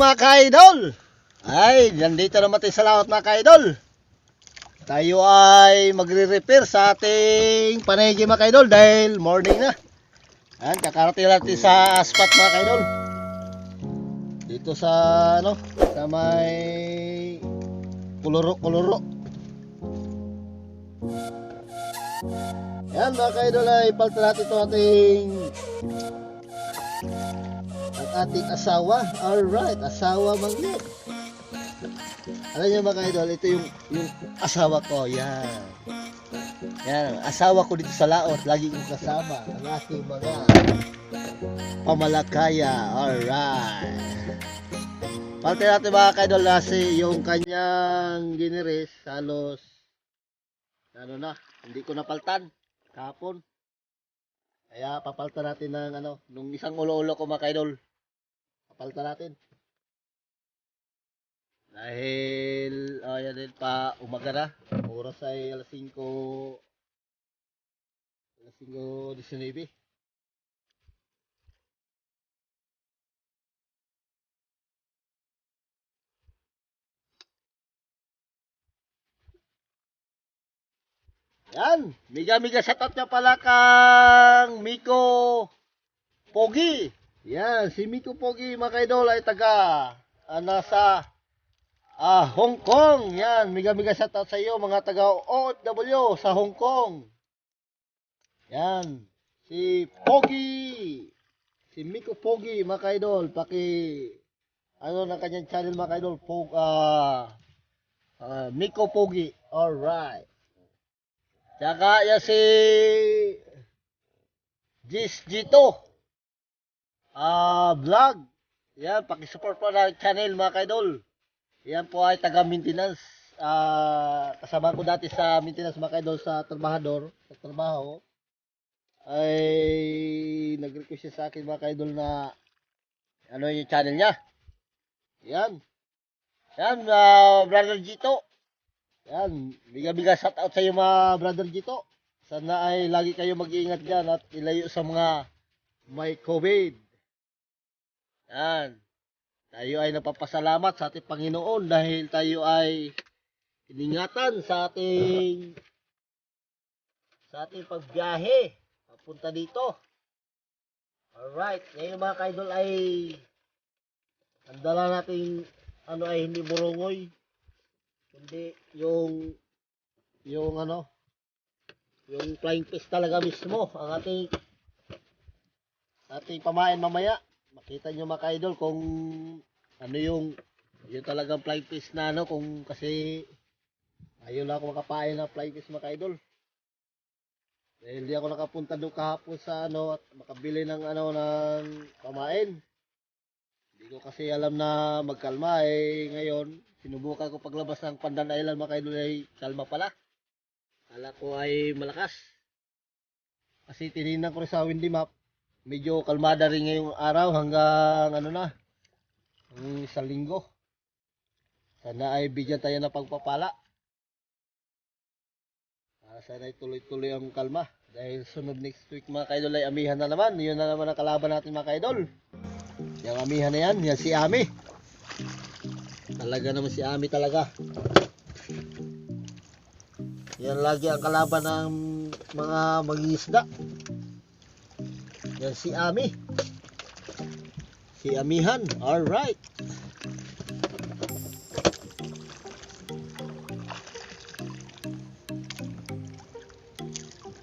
mga ka-idol. Ay, nandito naman tayo sa laot mga ka-idol. Tayo ay magre-repair sa ating panegi mga ka-idol dahil morning na. Ayan, kakarating natin sa aspat mga ka-idol. Dito sa sa may kuluro. Ayan mga ka-idol, ay palta natin ito ating asawa. Alright, asawa magnet. Alam niyo mga ka-idol, ito yung asawa ko. Yan, asawa ko dito sa laot. Lagi kong kasama ang aking mga pamalakaya. Alright, parte natin mga ka-idol kasi yung kanyang giniris halos hindi ko napaltan kahapon. Kaya papalta natin ng nung isang ulo-ulo ko mga ka-idol. Papalta natin. Dahil yan din pa umaga na. Oras ay alas 5:19. Yan, miga shoutout niya pala kang Miko Pogi. Yan, si Miko Pogi mga ka-idol ay taga nasa Hong Kong. Yan, miga shoutout sa iyo mga taga OFW sa Hong Kong. Yan, si Pogi, si Miko Pogi mga ka-idol, ng kanyang channel mga ka-idol, Miko Pogi. Alright. Tsaka yan si Gito vlog. Yan, pakisupport po ng channel mga ka-idol. Yan po ay taga maintenance. Kasama ko dati sa maintenance mga ka-idol sa trabaho. Ay nag-request siya sa akin mga ka-idol na yung channel niya. Yan, brother Gito. Yan, biga shout out sa iyo mga brother Gito. Sana ay lagi kayo mag-iingat dyan at ilayo sa mga may COVID. Yan, tayo ay napapasalamat sa ating Panginoon dahil tayo ay iningatan sa ating pagbiyahe papunta dito. Alright, ngayon mga ka-idol ay ang dala nating ay hindi burungoy, hindi yung flying fish talaga mismo ang ating pamain mamaya. Makita nyo mga ka-idol kung yung talagang flying fish na kung kasi ayun lang ako makapain na flying fish mga ka-idol. Dahil hindi ako nakapunta doon kahapon sa at makabili ng ng pamain. Hindi ko kasi alam na magkalma ngayon sinubukan ko paglabas ng Pandan Island mga ka-idol ay kalma pala. Kala ko ay malakas. Kasi tinignan ko rin sa windy map, medyo kalmada rin ngayong araw hanggang isang linggo. Sana ay bigyan tayo ng pagpapala. Sana ay tuloy-tuloy ang kalma. Dahil sunod next week mga ka-idol ay amihan na naman. Yun na naman ang kalaban natin mga ka-idol. Yung amihan na yan si Ami. Talaga naman si Ami talaga. Yan lagi ang kalaban ng mga mangingisda. Yan si Ami. Si Amihan. Alright.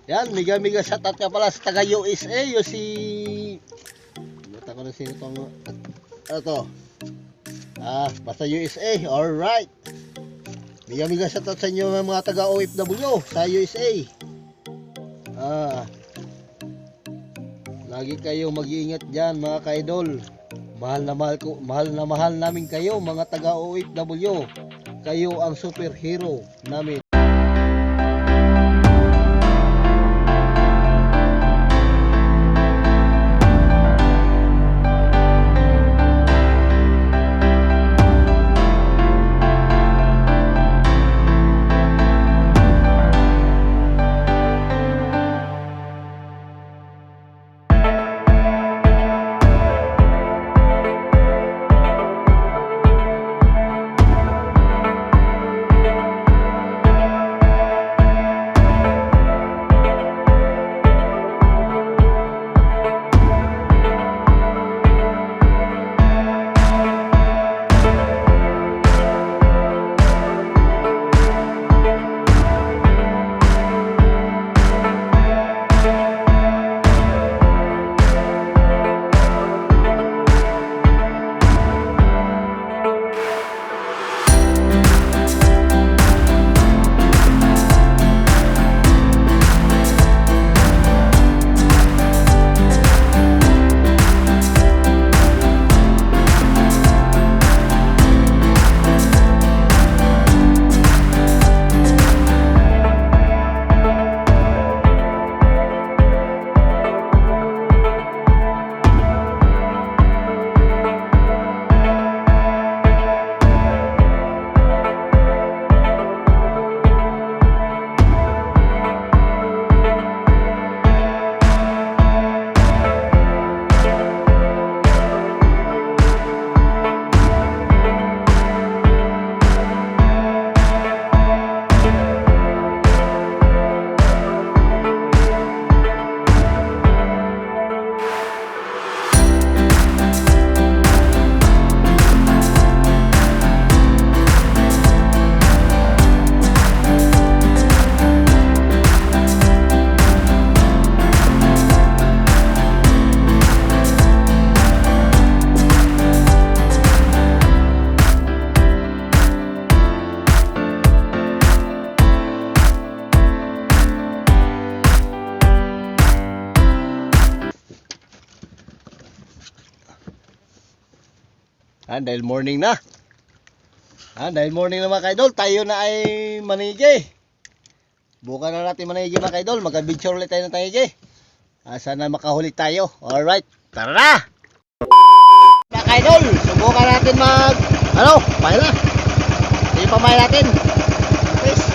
Yan, miga shoutout ka pala sa taga USA. Yung si buta ko na sino itong basta USA. Alright, miga shoutout sa inyo mga taga OFW sa USA. Lagi kayo mag-iingat dyan mga ka-idol. Mahal na mahal namin kayo mga taga OFW. Kayo ang superhero namin. Dahil morning na. Dahil morning na mga kaidol, tayo na ay manigi. Bukan na natin manigi mga kaidol. Mag-adventure ulit tayo ng tanigi. Sana makahuli tayo. Alright, tara na! Mga kaidol, subukan natin pahay na. Hindi pa mahay natin. Please.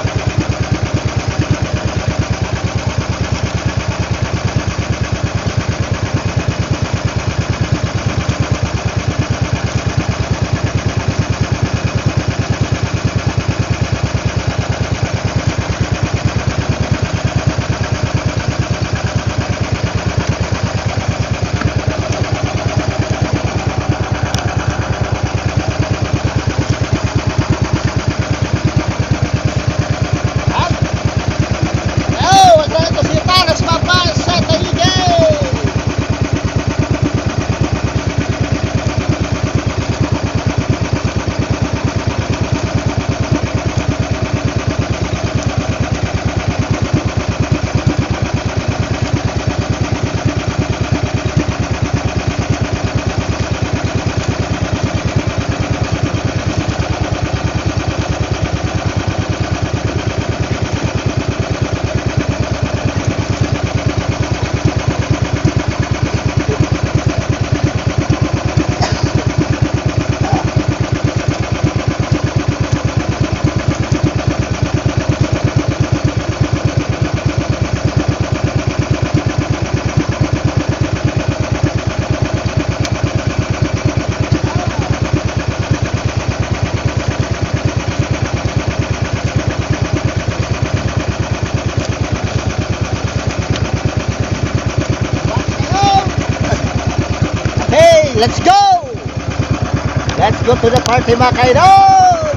Let's go! Let's go to the party mga kaidol!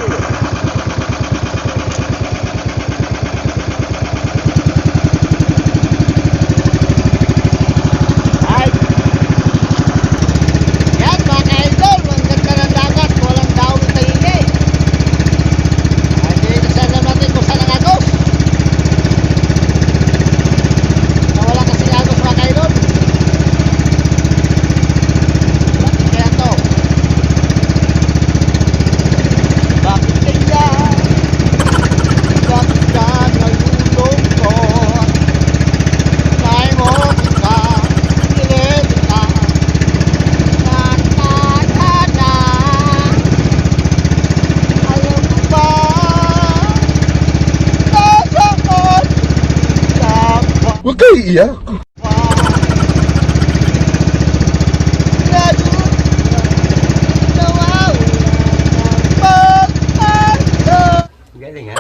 Ay! Yan mga kaidol, ang ganda ng dagat, walang daon ng tayili. Ay, dinisan na natin kung saan ang agos. Nawala kasi agos mga kaidol. Huwag kayo iiyak. Galing ha?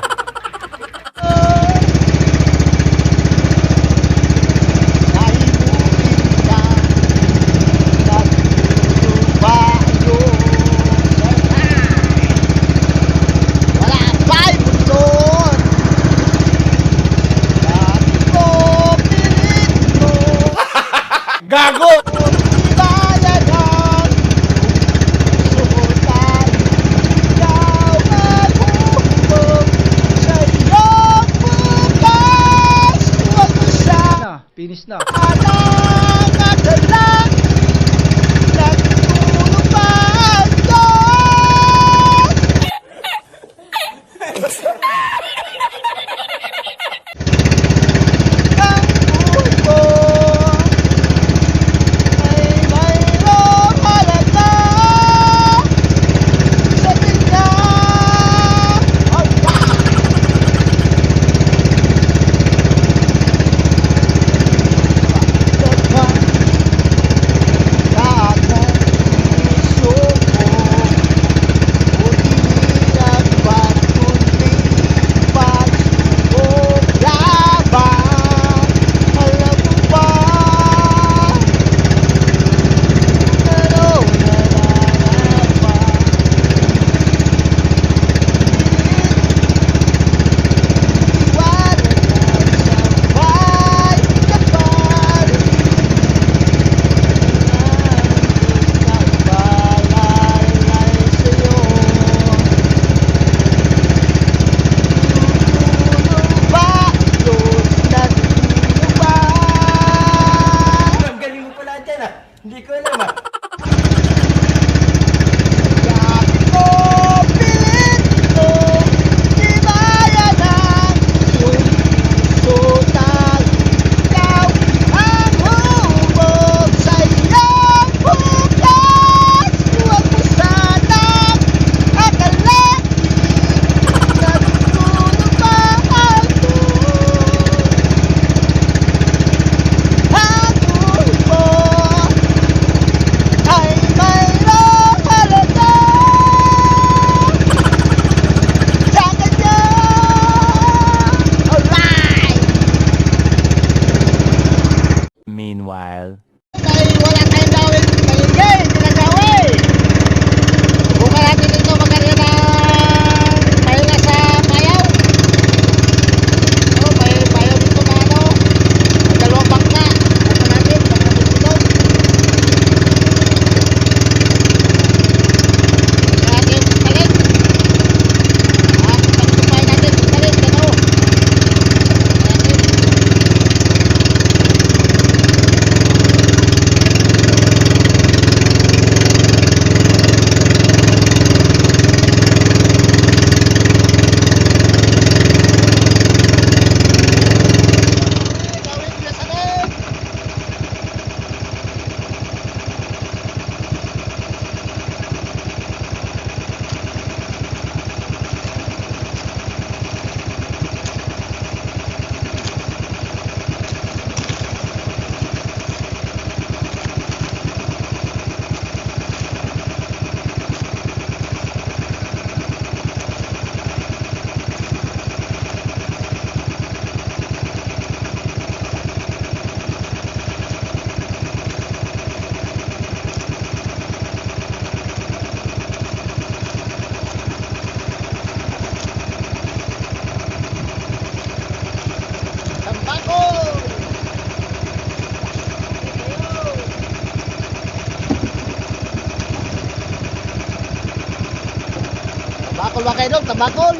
Tambakol mga kaidol, tambakol.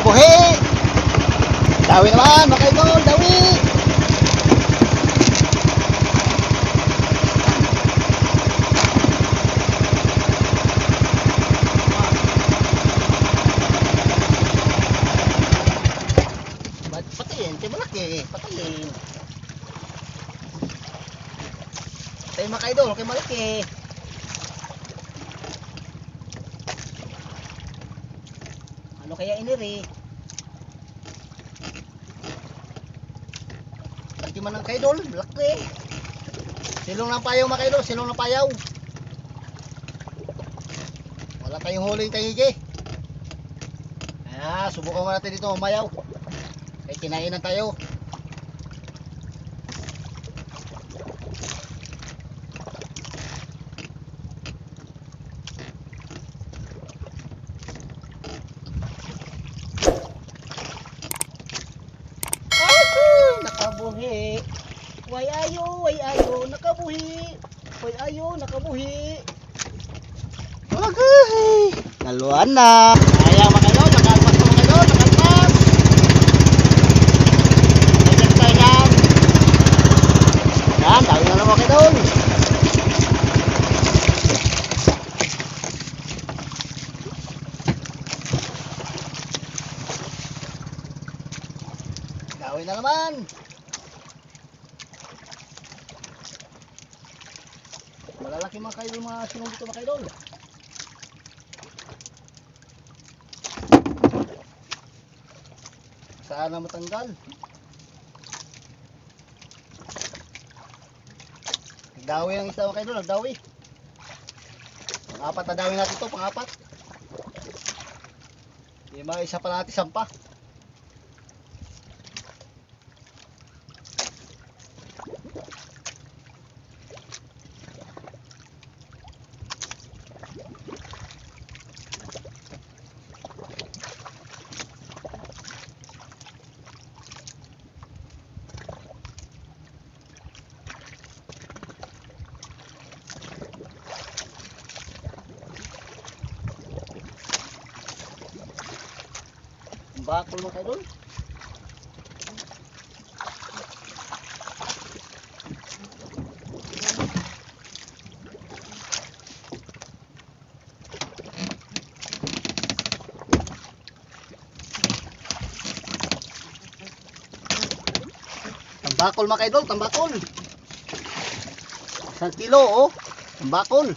Buhi! Dawi naman, mga idol, dawi! Patayin, tayo malaki, patayin. Tayo mga idol, okay malaki. Ano kaya iniri? Laki man ang kaidol, laki. Silong ng payaw mga kaidol, silong ng payaw. Wala kayong huling tayigi. Subukan mo natin dito umayaw. Kaya kinainan tayo. Nakabuhi. Way ayo, nakabuhi. Way ayo, nakabuhi. Wagay. Naluan na. Ayan mga kaidol, nakalpas na mga kaidol, nakalpas. Nagkakita yan. Yan, dami na mga kaidol. Gawin na naman. Malalaki mga kaidol, mga sinong dito mga kaidol. Saan na matanggal? Nagdawi ang isa mga kaidol, nagdawi. Pang-apat na dawi natin ito, pang-apat. Yung mga isa pa natin, sampa. Bakol mga kaidol. Tambakol mga kaidol, tambakol. 1 kilo oh, tambakol.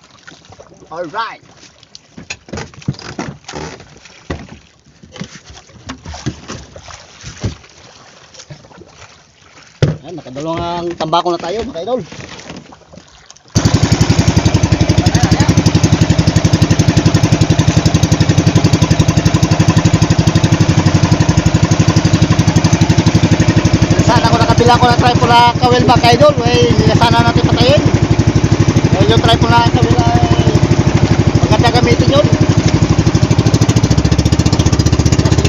Alright. Ayan, nakadalawang tambakol na tayo mga kaidol. Sana ako nakabila ko na tripod na kawil mga kaidol. Sana natin patayin. Yung tripod na kawil ay maganda gamitin yun.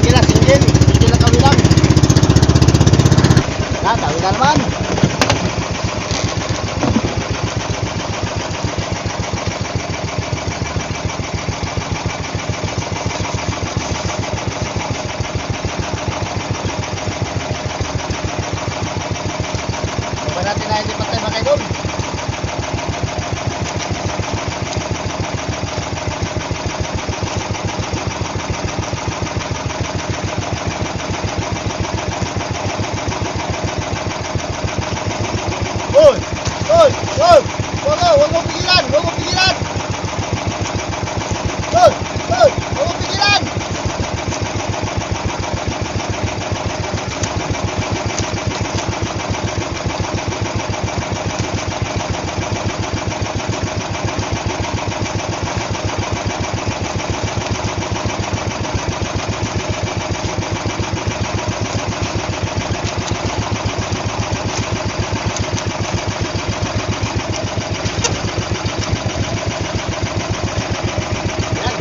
Singgil na kawil lang. Dawin na naman. Huwag natin na hindi patay mga kaidol.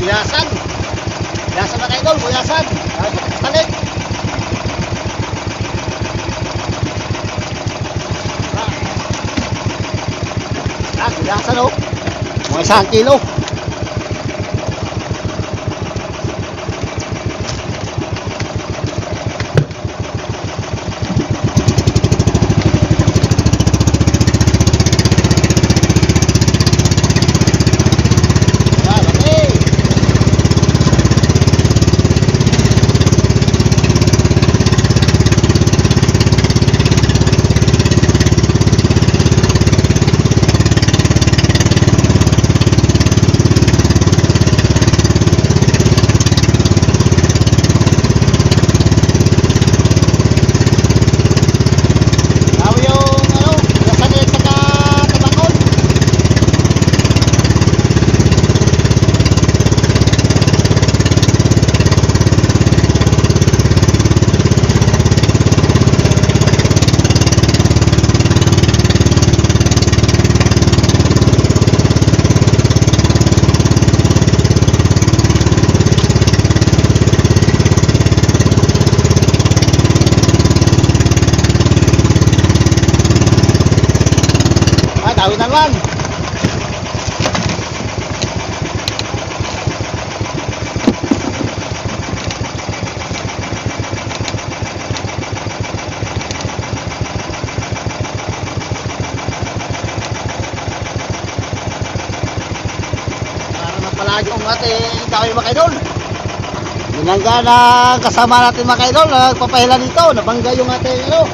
Buyasan. Buyasan mga idol, buyasan. Balik. Buyasan oh. Mga 1 kilo. Tawid naman. Para palagi ang ating tawid mga idol. Binangga na kasama natin mga idol, nagpapahila dito, nabangga yung ating ano.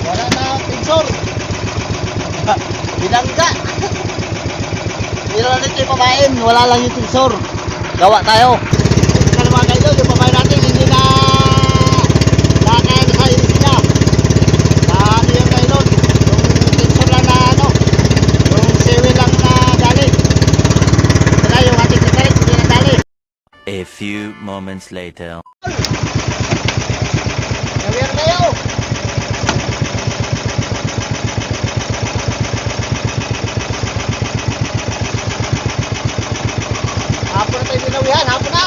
Wala na tensor. Binangga. Pero natin yung pabain, wala lang yung tensor. Gawa tayo. Kasi mga kaidol, yung pabain natin hindi na nakakaya na sa iris niya. Ano yung kaidol? Yung tensor lang na ano, yung sewel lang na dali. Saka yung ating katarik, hindi na dali. A few moments later. Nawir kayo. Hapon na tayo binawihan, hapon na.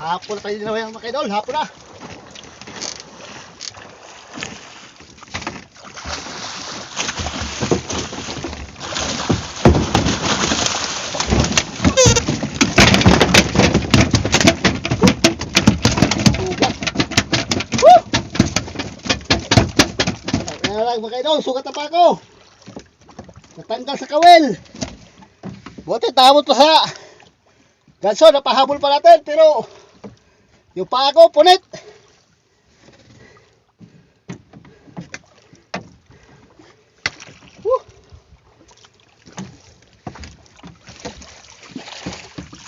Hapon na tayo binawihan mga kaidol, hapon na. Mga kaidol, sugat na pa ako. Natanggal sa kawel. Buti tamot pa sa ganso, napahabol pa natin, pero yung paa ko punit.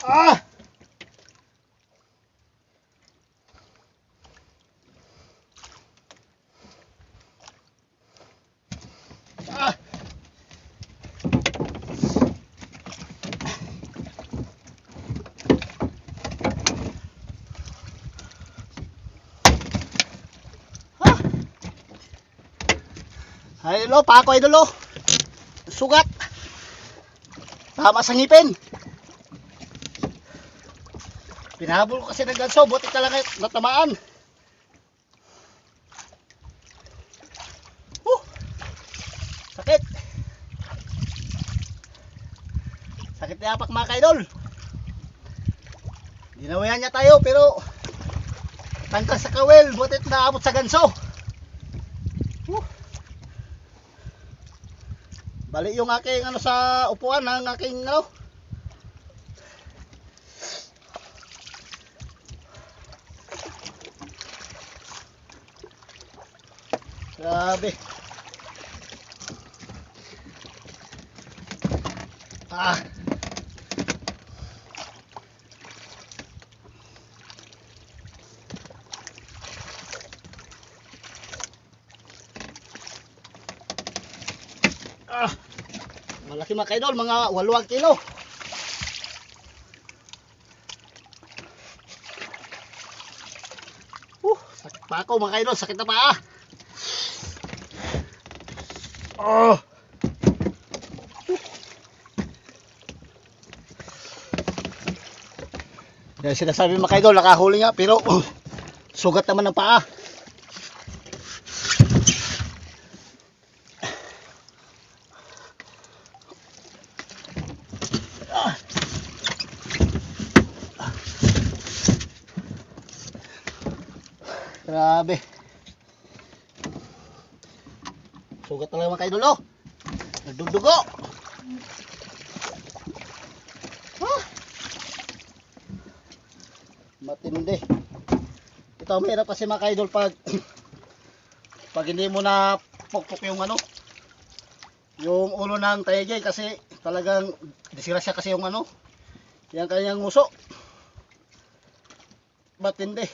Ah! Ah! Ay, lo, pa ako idolo. Sugat. Tama sa ngipin. Pinahabol ko kasi ng ganso, buti ka lang natamaan. Sakit. Sakit na apak mga kaidol. Ginawayan niya tayo pero tangkal sa kawel, buti naabot sa ganso. Bali yung aking ano sa upuan ng aking ano. Grabe. Ah. Ah. Malaki mga kaidol, mga 8 kilo. Sakit pa ako mga kaidol, sakit na pa. Oh. Dahil sinasabi mga kaidol, nakahuli nga pero sugat naman ng paa. Grabe. Sugat talaga mga kaidol, oh. Nagdudugo. Ah. Matindi. Ito ang mahirap kasi mga kaidol pag hindi mo na pukpok yung ano, yung ulo ng tayagay kasi talagang disgrasya kasi yung ano, yung kanyang nguso. Matindi.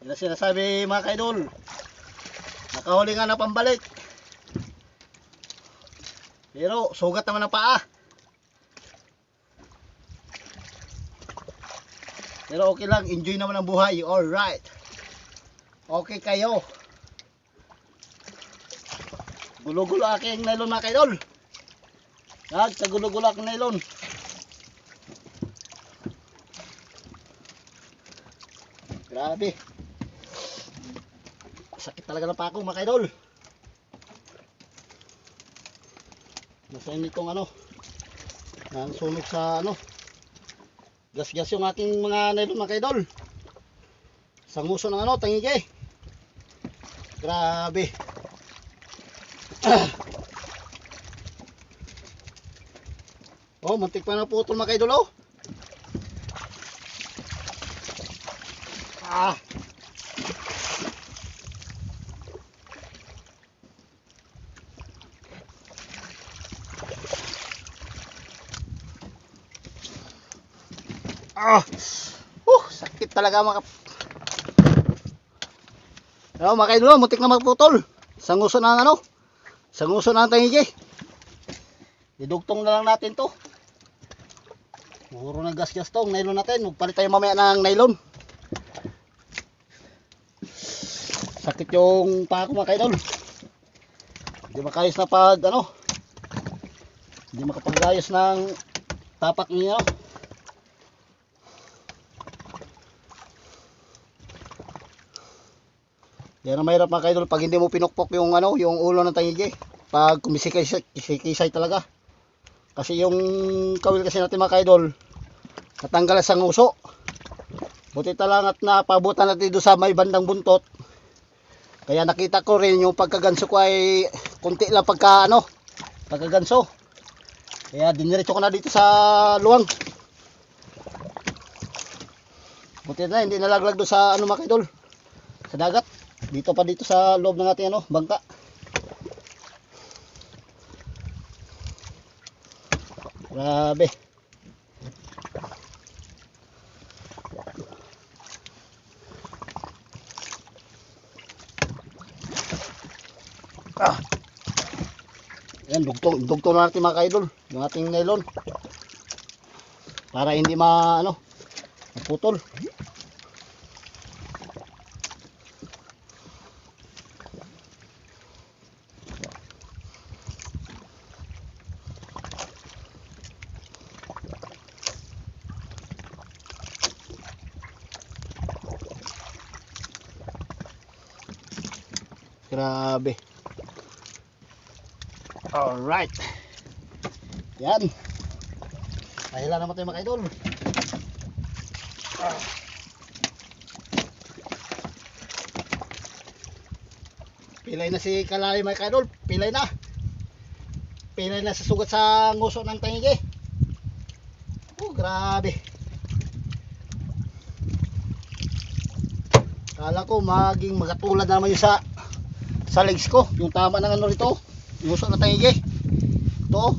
Yan ang sinasabi mga kaidol. Nakahuli nga na pambalik. Pero sugat naman ang paa. Pero okay lang, enjoy naman ang buhay. Alright. Okay kayo. Gulo-gulo aking nylon mga kaidol. Nagkagulo-gulo aking nylon. Grabe. Sakit talaga ng pako mga kaidol. Nasa nitong ano, nang sunog sa ano, gas-gas yung aking mga nylon mga kaidol. Sa nguso ng ano, tangige. Grabe. Oh, muntik pa na putol mga kaidol, oh. Ah. Sakit talaga mga mga kaidol, muntik na magputol. Sa nguso ng ano, sa nguso ng tangigi. Didugtong na lang natin to. Puro na gas-gas tong nylon natin. Magpalit tayo mamaya ng nylon. Sakit yung paa ko mga kaidol. Hindi makayos na pag ano, hindi makapagayos ng tapak niya. Yan ang mahirap mga kaidol pag hindi mo pinukpok yung ano, yung ulo ng tangigi. Pag kumisikisay talaga. Kasi yung kawil kasi natin mga kaidol, natanggal sa nguso. Buti lang at napabutan natin doon sa may bandang buntot. Kaya nakita ko rin yung pagkaganso ko ay kunti lang pagka ano, pagkaganso. Kaya diniretso ko na dito sa luwang. Buti na hindi nalaglag doon sa ano mga kaidol, sa dagat. Dito pa dito sa loob ng ating ano, bangka. Grabe. Ayan, dugtong na natin mga kaidol yung ating nylon para hindi ano, maputol. Grabe. Alright. Yan. Pahila naman tayo mga kaidol. Pilay na si Kalali mga kaidol. Pilay na. Pilay na sa sugat sa nguso ng tangigi. Oh, grabe. Kala ko maging magatulad naman yung sa sa legs ko. Yung tama ng ano rito, yung uso na tayigi. Ito,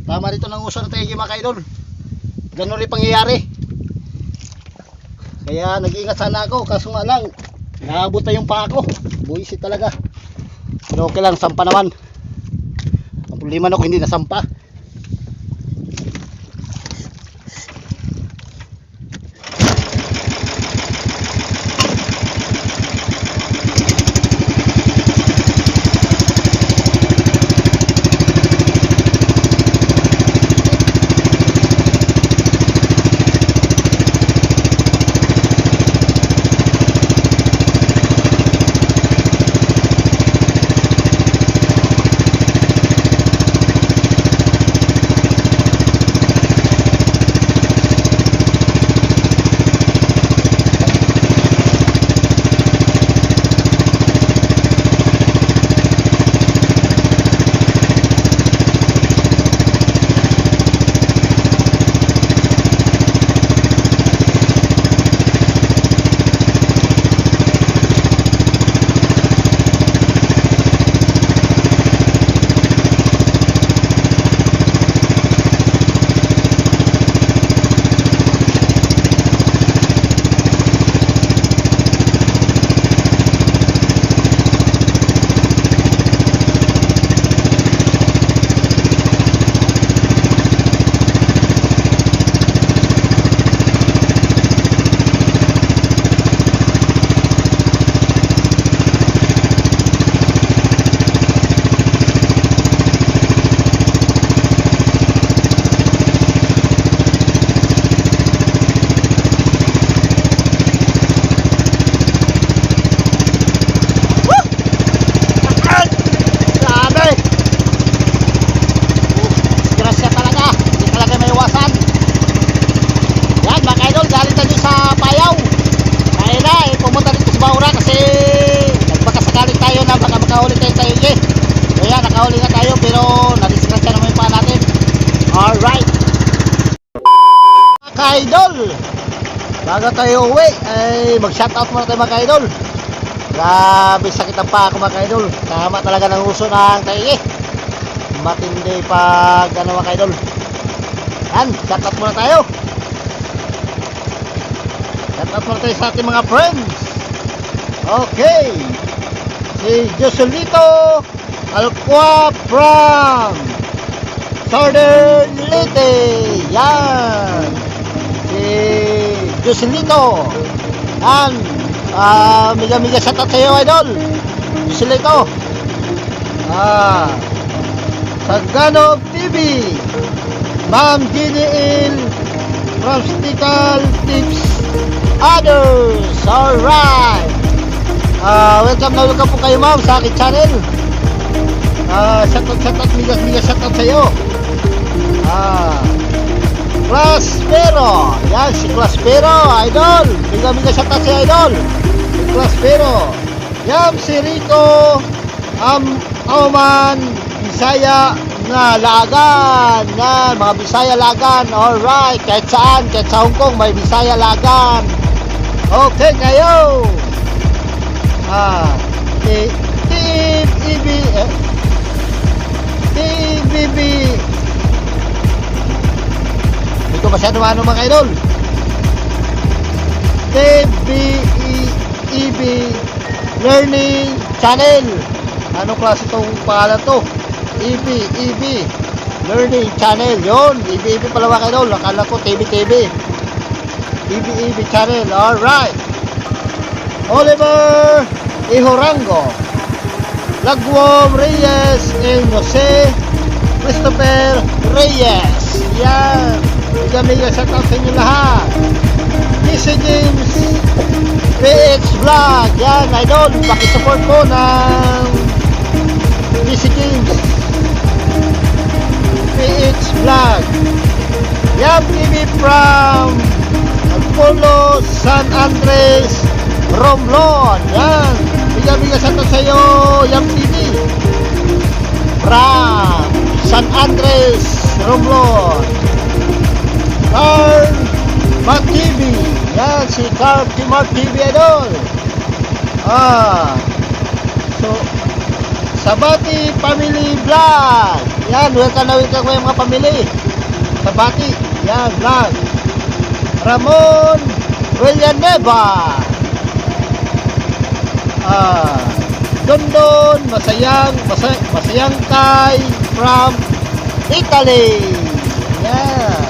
tama rito ng uso na tayigi mga kaidol. Ganun rin pangyayari. Kaya nag-iingat sana ako, kaso nga lang, naabot na yung paa ko. Buisit talaga. Pero okay lang, sampa naman. Ang problema na ko hindi nasampa. Nakahuli nga tayo pero nadisgrasya naman yung paa natin. Alright mga ka-idol, bago tayo uwi ay mag-shoutout muna tayo mga ka-idol. Grabe sakit ang paa ko mga ka-idol. Tama talaga ng uso ng taigi. Matindi pag ano mga ka-idol. Yan, shoutout muna tayo. Shoutout muna tayo sa ating mga friends. Okay, si Joselito Alqua from Southern Leyte. Yan, si Joselito. Yan, miga shoutout sa iyo idol Joselito. Sagano TV, Ma'am Giniil from Stickal Tips Others. Alright, welcome po kayo ma'am sa aking channel. Shoutout, miga shoutout sa iyo. Claspero, yan si Claspero idol. Miga shoutout sa iyo idol si Claspero. Yan si Rico Auman Bisaya na lagan. Yan, mga Bisaya lagan. Alright, kahit saan, kahit sa Hong Kong may Bisaya lagan. Okay kayo. TBB. Ito masyado ano mga idol. TBEB Learning Channel. Anong klase itong pangalan to? EB Learning Channel. Yun, EB pala mga idol. Akala ko TB. EB Channel. Alright. Oliver Ihorango, Lagwom Reyes, Jose Christopher Reyes. Yan, miga shoutout sa inyo lahat. DC James PH Vlog. Yan idol, pakisupport po ng DC James PH Vlog. Yam TV from Apollo San Andres Romblon. Yan, biga shoutout sa iyo Yam TV from San Andres Romblon. Carl Mac TV. Yan, si Carl Mac TV idol. So Sabati Family Vlog. Yan, welcome na welcome ko yung mga pamili. Sabati, yan, vlog. Ramon Villanueva. Dondon Masayang Kay from Italy. Yan.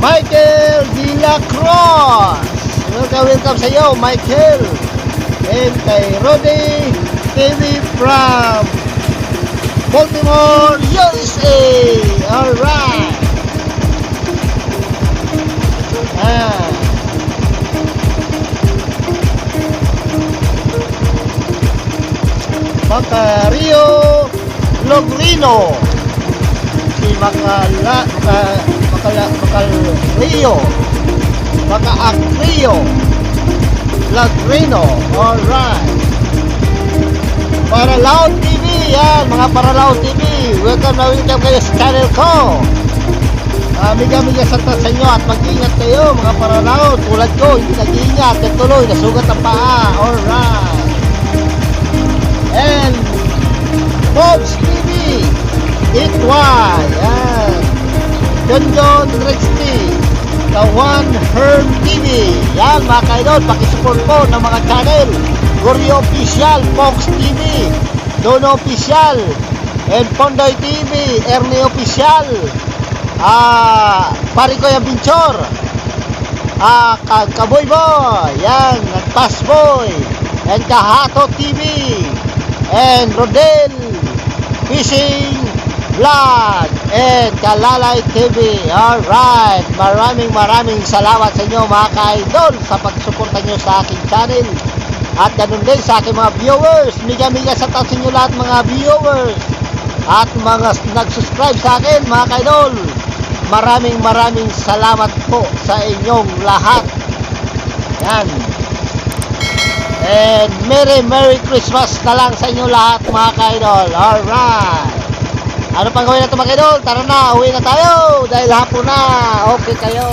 Michael De La Cruz. Welcome sa iyo, Michael. And kay Rodi TV from Baltimore, USA. Alright. Maka Rio Logrino. Si Maka Rio Logrino. Alright. Paralaw TV, yan, mga Paralaw TV. Welcome na welcome kayo sa channel ko. Amiga-amiga sa inyo at mag-ingat kayo mga Paralaw. Tulad ko, hindi nag-iingat, nagtuloy, nasugat ang paa. Alright. And Bob's TV, Eat Why, yan. John Rexty, The One Herb TV. Yan mga kaidol, pakisupport po ng mga channel. Goryo Official, Fox TV, Dono Official, and Pondoy TV, Ernie Official, Parikoy Abinchor, Kaboy Boy, yan, Pass Boy, and Kahato TV, and Rodel Fishing Vlog, and Kalalay TV. Alright, maraming salamat sa inyo mga ka-idol sa pagsuporta nyo sa aking channel. At ganun din sa aking mga viewers. Miga-miga sa taas inyo lahat mga viewers. At mga nag-subscribe sa akin mga ka-idol. Maraming salamat po sa inyong lahat. Yan. And Merry Christmas na lang sa inyo lahat mga ka-idol. Alright. Ano pang gawin natin mga ka-idol? Tara na, uwi na tayo. Dahil hapon na. Okay kayo.